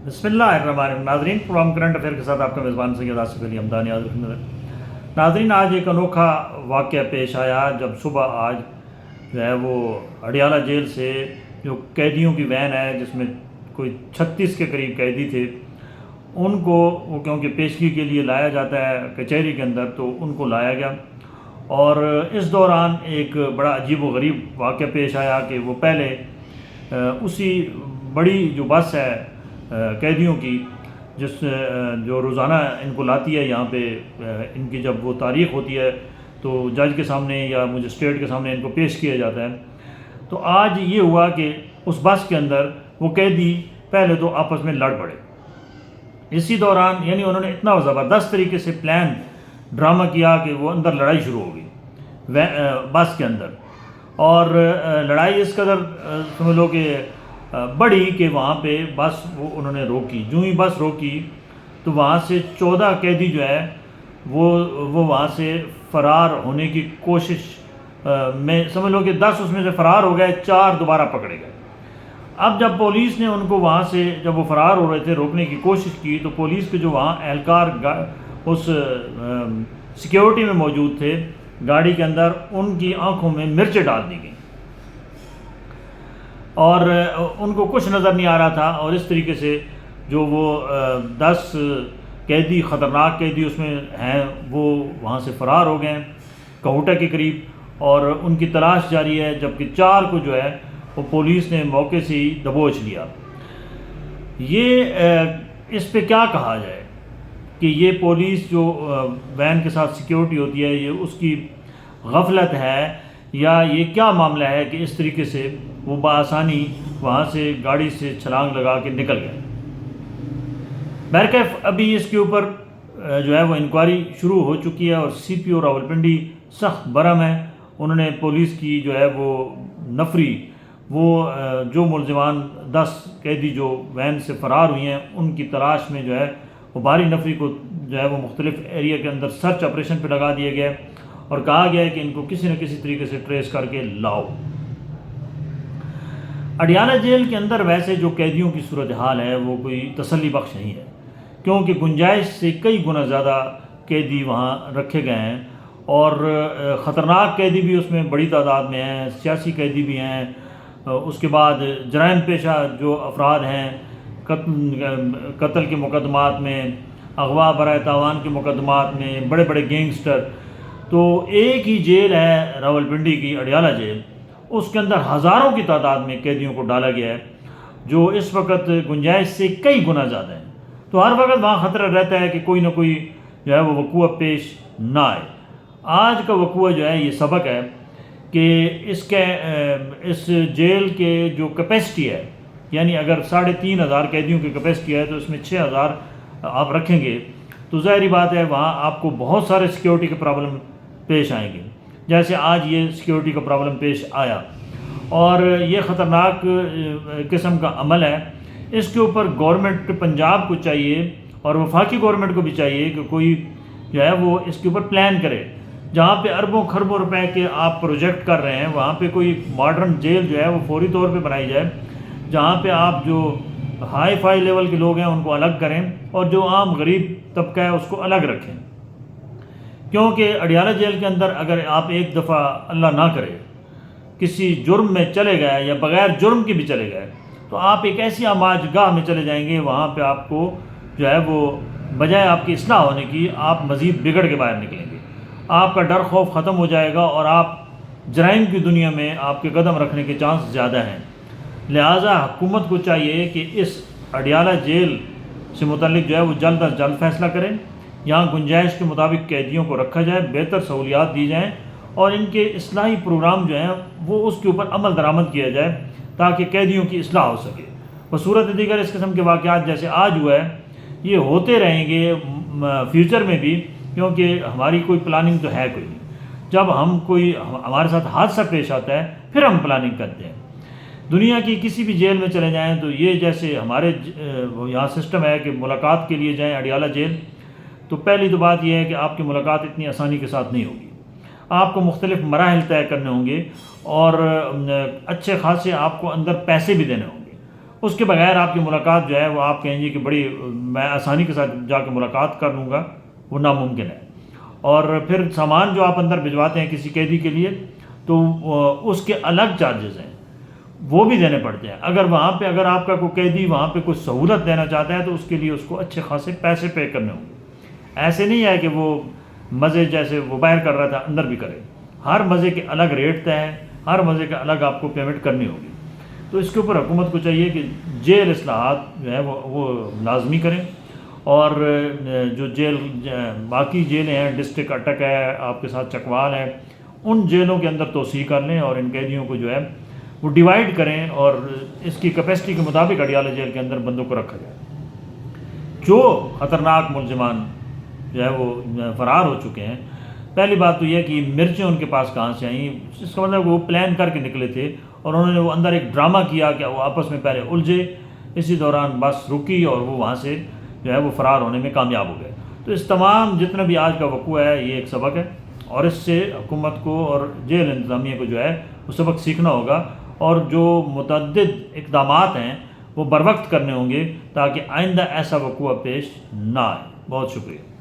بسم اللہ الرحمن الرحیم ناظرین، پروگرام کرنٹ افیئر کے ساتھ آپ کا میزبان سید آصف علی حمدانی حاضر خدمت ہے۔ ناظرین، آج ایک انوکھا واقعہ پیش آیا جب صبح آج جو ہے وہ اڈیالہ جیل سے جو قیدیوں کی وین ہے جس میں کوئی 36 کے قریب قیدی تھے، ان کو وہ کیونکہ پیشگی کے لیے لایا جاتا ہے کچہری کے اندر، تو ان کو لایا گیا اور اس دوران ایک بڑا عجیب و غریب واقعہ پیش آیا کہ وہ پہلے اسی بڑی جو بس ہے قیدیوں کی جو روزانہ ان کو لاتی ہے یہاں پہ، ان کی جب وہ تاریخ ہوتی ہے تو جج کے سامنے یا مجسٹریٹ کے سامنے ان کو پیش کیا جاتا ہے، تو آج یہ ہوا کہ اس بس کے اندر وہ قیدی پہلے تو آپس میں لڑ پڑے۔ اسی دوران یعنی انہوں نے اتنا زبردست طریقے سے پلان ڈرامہ کیا کہ وہ اندر لڑائی شروع ہو گئی بس کے اندر، اور لڑائی اس قدر سمجھ لو کہ بڑی کہ وہاں پہ بس وہ انہوں نے روکی۔ جو ہی بس روکی تو وہاں سے 14 قیدی جو ہے وہ وہاں سے فرار ہونے کی کوشش میں سمجھ لو کہ 10 اس میں سے فرار ہو گئے، 4 دوبارہ پکڑے گئے۔ اب جب پولیس نے ان کو وہاں سے جب وہ فرار ہو رہے تھے روکنے کی کوشش کی، تو پولیس کے جو وہاں اہلکار اس سیکیورٹی میں موجود تھے گاڑی کے اندر، ان کی آنکھوں میں مرچیں ڈال دی گئیں اور ان کو کچھ نظر نہیں آ رہا تھا، اور اس طریقے سے جو وہ 10 قیدی خطرناک قیدی اس میں ہیں وہ وہاں سے فرار ہو گئے کہوٹہ کے قریب، اور ان کی تلاش جاری ہے، جبکہ 4 کو جو ہے وہ پولیس نے موقع سے ہی دبوچ لیا۔ یہ اس پہ کیا کہا جائے کہ یہ پولیس جو وین کے ساتھ سیکیورٹی ہوتی ہے، یہ اس کی غفلت ہے یا یہ کیا معاملہ ہے کہ اس طریقے سے وہ بآسانی وہاں سے گاڑی سے چھلانگ لگا کے نکل گئے۔ بہرکیف ابھی اس کے اوپر جو ہے وہ انکوائری شروع ہو چکی ہے، اور سی پی او راولپنڈی سخت برہم ہے۔ انہوں نے پولیس کی جو ہے وہ نفری، وہ جو ملزمان 10 قیدی جو وین سے فرار ہوئی ہیں ان کی تلاش میں جو ہے وہ بھاری نفری کو جو ہے وہ مختلف ایریا کے اندر سرچ آپریشن پہ لگا دیا گیا ہے، اور کہا گیا ہے کہ ان کو کسی نہ کسی طریقے سے ٹریس کر کے لاؤ۔ اڈیالہ جیل کے اندر ویسے جو قیدیوں کی صورتحال ہے وہ کوئی تسلی بخش نہیں ہے، کیونکہ گنجائش سے کئی گنا زیادہ قیدی وہاں رکھے گئے ہیں، اور خطرناک قیدی بھی اس میں بڑی تعداد میں ہیں، سیاسی قیدی بھی ہیں، اس کے بعد جرائم پیشہ جو افراد ہیں، قتل کے مقدمات میں، اغوا برائے تاوان کے مقدمات میں، بڑے بڑے گینگسٹر۔ تو ایک ہی جیل ہے راولپنڈی کی اڈیالہ جیل، اس کے اندر ہزاروں کی تعداد میں قیدیوں کو ڈالا گیا ہے، جو اس وقت گنجائش سے کئی گنا زیادہ ہیں۔ تو ہر وقت وہاں خطرہ رہتا ہے کہ کوئی نہ کوئی جو ہے وہ وقوع پیش نہ آئے۔ آج کا وقوع جو ہے یہ سبق ہے کہ اس جیل کے جو کیپیسٹی ہے، یعنی اگر 3,500 قیدیوں کی کیپیسٹی ہے تو اس میں 6,000 آپ رکھیں گے، تو ظاہری بات ہے وہاں آپ کو بہت سارے سیکیورٹی کے پرابلم پیش آئیں گے، جیسے آج یہ سیکیورٹی کا پرابلم پیش آیا، اور یہ خطرناک قسم کا عمل ہے۔ اس کے اوپر گورنمنٹ پنجاب کو چاہیے اور وفاقی گورنمنٹ کو بھی چاہیے کہ کوئی جو ہے وہ اس کے اوپر پلان کرے۔ جہاں پہ اربوں خربوں روپے کے آپ پروجیکٹ کر رہے ہیں، وہاں پہ کوئی ماڈرن جیل جو ہے وہ فوری طور پہ بنائی جائے، جہاں پہ آپ جو ہائی فائی لیول کے لوگ ہیں ان کو الگ کریں اور جو عام غریب طبقہ ہے اس کو الگ رکھیں، کیونکہ اڈیالہ جیل کے اندر اگر آپ ایک دفعہ اللہ نہ کرے کسی جرم میں چلے گئے یا بغیر جرم کے بھی چلے گئے، تو آپ ایک ایسی آماج گاہ میں چلے جائیں گے، وہاں پہ آپ کو جو ہے وہ بجائے آپ کی اصلاح ہونے کی آپ مزید بگڑ کے باہر نکلیں گے، آپ کا ڈر خوف ختم ہو جائے گا، اور آپ جرائم کی دنیا میں آپ کے قدم رکھنے کے چانس زیادہ ہیں۔ لہٰذا حکومت کو چاہیے کہ اس اڈیالہ جیل سے متعلق جو ہے وہ جلد از جلد فیصلہ کریں، یہاں گنجائش کے مطابق قیدیوں کو رکھا جائے، بہتر سہولیات دی جائیں، اور ان کے اصلاحی پروگرام جو ہیں وہ اس کے اوپر عمل درآمد کیا جائے تاکہ قیدیوں کی اصلاح ہو سکے۔ بصورت دیگر اس قسم کے واقعات جیسے آج ہوا ہے یہ ہوتے رہیں گے فیوچر میں بھی، کیونکہ ہماری کوئی پلاننگ تو ہے کوئی نہیں۔ جب ہمارے ساتھ حادثہ پیش آتا ہے پھر ہم پلاننگ کرتے ہیں۔ دنیا کی کسی بھی جیل میں چلے جائیں تو یہ جیسے ہمارے یہاں سسٹم ہے کہ ملاقات کے لیے جائیں اڈیالہ جیل، تو پہلی تو بات یہ ہے کہ آپ کی ملاقات اتنی آسانی کے ساتھ نہیں ہوگی، آپ کو مختلف مراحل طے کرنے ہوں گے، اور اچھے خاصے آپ کو اندر پیسے بھی دینے ہوں گے۔ اس کے بغیر آپ کی ملاقات جو ہے وہ آپ کہیں گے کہ بڑی میں آسانی کے ساتھ جا کے ملاقات کر لوں گا، وہ ناممکن ہے۔ اور پھر سامان جو آپ اندر بھجواتے ہیں کسی قیدی کے لیے تو اس کے الگ چارجز ہیں، وہ بھی دینے پڑتے ہیں۔ اگر وہاں پہ اگر آپ کا کوئی قیدی وہاں پہ کوئی سہولت دینا چاہتا ہے تو اس کے لیے اس کو اچھے خاصے پیسے پے کرنے ہوں گے۔ ایسے نہیں ہے کہ وہ مزے جیسے وہ باہر کر رہا تھا اندر بھی کرے، ہر مزے کے الگ ریٹ طے ہے، ہر مزے کا الگ آپ کو پیمنٹ کرنی ہوگی۔ تو اس کے اوپر حکومت کو چاہیے کہ جیل اصلاحات جو ہے وہ لازمی کریں، اور جو جیل باقی جیلیں ہیں، ڈسٹرکٹ اٹک ہے، آپ کے ساتھ چکوال ہے، ان جیلوں کے اندر توسیع کر لیں اور ان قیدیوں کو جو ہے وہ ڈیوائیڈ کریں اور اس کی کیپیسٹی کے مطابق اڈیالہ جیل کے اندر بندوں کو رکھا جائے۔ جو خطرناک ملزمان جو ہے وہ فرار ہو چکے ہیں، پہلی بات تو یہ کہ مرچیں ان کے پاس کہاں سے آئیں، اس کا مطلب وہ پلان کر کے نکلے تھے اور انہوں نے وہ اندر ایک ڈرامہ کیا کہ وہ آپس میں پہلے الجھے، اسی دوران بس رکی اور وہ وہاں سے جو ہے وہ فرار ہونے میں کامیاب ہو گئے۔ تو اس تمام جتنا بھی آج کا وقوع ہے یہ ایک سبق ہے، اور اس سے حکومت کو اور جیل انتظامیہ کو جو ہے وہ سبق سیکھنا ہوگا، اور جو متعدد اقدامات ہیں وہ بر وقت کرنے ہوں گے تاکہ آئندہ ایسا وقوع پیش نہ آئے۔ بہت شکریہ۔